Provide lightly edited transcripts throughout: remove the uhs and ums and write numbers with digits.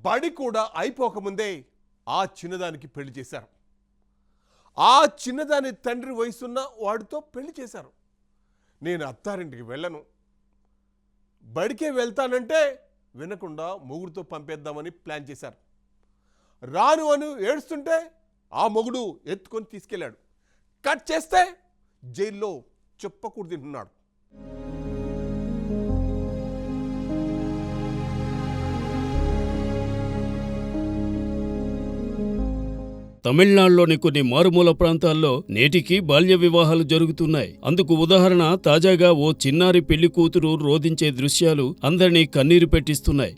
బడి కూడా అయిపోకముందే ఆ చిన్నదానికి పెళ్లి చేశారు. ఆ చిన్నదాని తండ్రి వయసున్న వాడితో పెళ్లి చేశారు. నేను అత్తారింటికి వెళ్ళను, బడికే వెళ్తానంటే వినకుండా మొగుడుతో పంపేద్దామని ప్లాన్ చేశారు. రాను అని ఏడుస్తుంటే ఆ మొగుడు ఎత్తుకొని తీసుకెళ్ళాడు. కట్ చేస్తే జైల్లో చెప్పకూడదు తింటున్నాడు. తమిళనాడులోని కొన్ని మారుమూల ప్రాంతాల్లో నేటికి బాల్య వివాహాలు జరుగుతున్నాయి. అందుకు ఉదాహరణ తాజాగా ఓ చిన్నారి పెళ్లి కూతురు రోదించే దృశ్యాలు అందరినీ కన్నీరు పెట్టిస్తున్నాయి.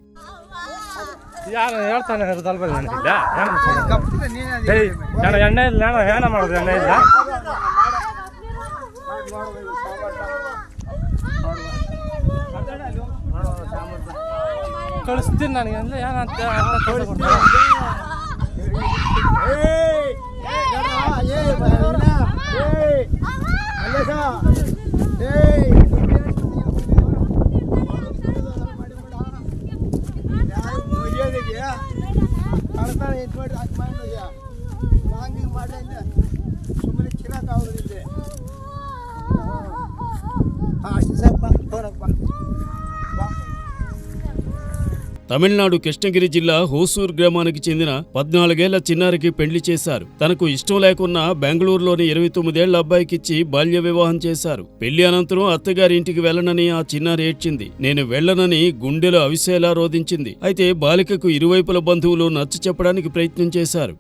తమిళనాడు కృష్ణగిరి జిల్లా హోసూర్ గ్రామానికి చెందిన 14 ఏళ్ల చిన్నారికి పెళ్లి చేశారు. తనకు ఇష్టం లేకున్నా బెంగళూరులోని 29 ఏళ్ల అబ్బాయికిచ్చి బాల్య వివాహం చేశారు. పెళ్లి అనంతరం అత్తగారి ఇంటికి వెళ్లనని ఆ చిన్నారి ఏడ్చింది. నేను వెళ్లనని గుండెలో అవిసేలా రోదించింది. అయితే బాలికకు ఇరువైపుల బంధువులు నచ్చ చెప్పడానికి ప్రయత్నం చేశారు.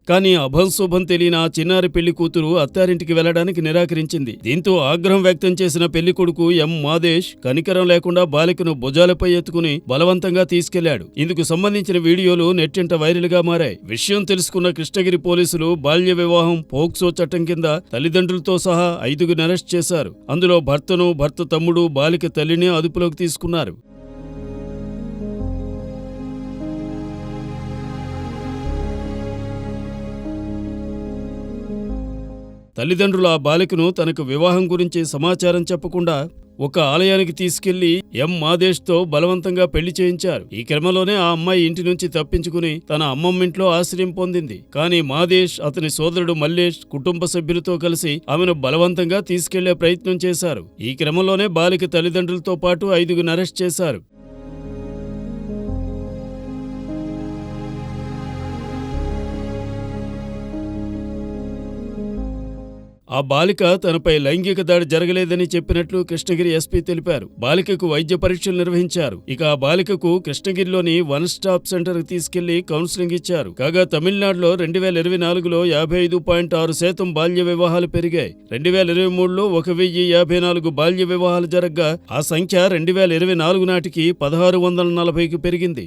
కానీ అభంశుభం తెలియని ఆ చిన్నారి పెళ్లి కూతురు అత్తారింటికి వెళ్లడానికి నిరాకరించింది. దీంతో ఆగ్రహం వ్యక్తం చేసిన పెళ్లి కొడుకు ఎం మాదేశ్ కనికరం లేకుండా బాలికను భుజాలపై ఎత్తుకుని బలవంతంగా తీసుకెళ్లాడు. ఇందుకు సంబంధించిన వీడియోలు నెట్టింట వైరల్ గా మారాయి. విషయం తెలుసుకున్న కృష్ణగిరి పోలీసులు బాల్య వివాహం పోక్సో చట్టం కింద తల్లిదండ్రులతో సహా 5గురిని అరెస్ట్ చేశారు. అందులో భర్తను, భర్త తమ్ముడు, బాలిక తల్లిని అదుపులోకి తీసుకున్నారు. తల్లిదండ్రులు ఆ బాలికను తనకు వివాహం గురించి సమాచారం చెప్పకుండా ఒక ఆలయానికి తీసుకెళ్లి ఎం మాదేశ్తో బలవంతంగా పెళ్లి చేయించారు. ఈ క్రమంలోనే ఆ అమ్మాయి ఇంటి నుంచి తప్పించుకుని తన అమ్మమ్మింట్లో ఆశ్రయం పొందింది. కానీ మాదేశ్, అతని సోదరుడు మల్లేష్ కుటుంబ సభ్యులతో కలిసి ఆమెను బలవంతంగా తీసుకెళ్లే ప్రయత్నం చేశారు. ఈ క్రమంలోనే బాలిక తల్లిదండ్రులతో పాటు 5గురిని అరెస్ట్ చేశారు. ఆ బాలిక తనపై లైంగిక దాడి జరగలేదని చెప్పినట్లు కృష్ణగిరి ఎస్పీ తెలిపారు. బాలికకు వైద్య పరీక్షలు నిర్వహించారు. ఇక ఆ బాలికకు కృష్ణగిరిలోని 1 స్టాప్ సెంటర్ కు తీసుకెళ్లి కౌన్సిలింగ్ ఇచ్చారు. కాగా తమిళనాడులో 2024లో 55.6% బాల్య వివాహాలు పెరిగాయి. 2023లో 1054 బాల్య వివాహాలు జరగ్గా ఆ సంఖ్య 2024 నాటికి 1640కి పెరిగింది.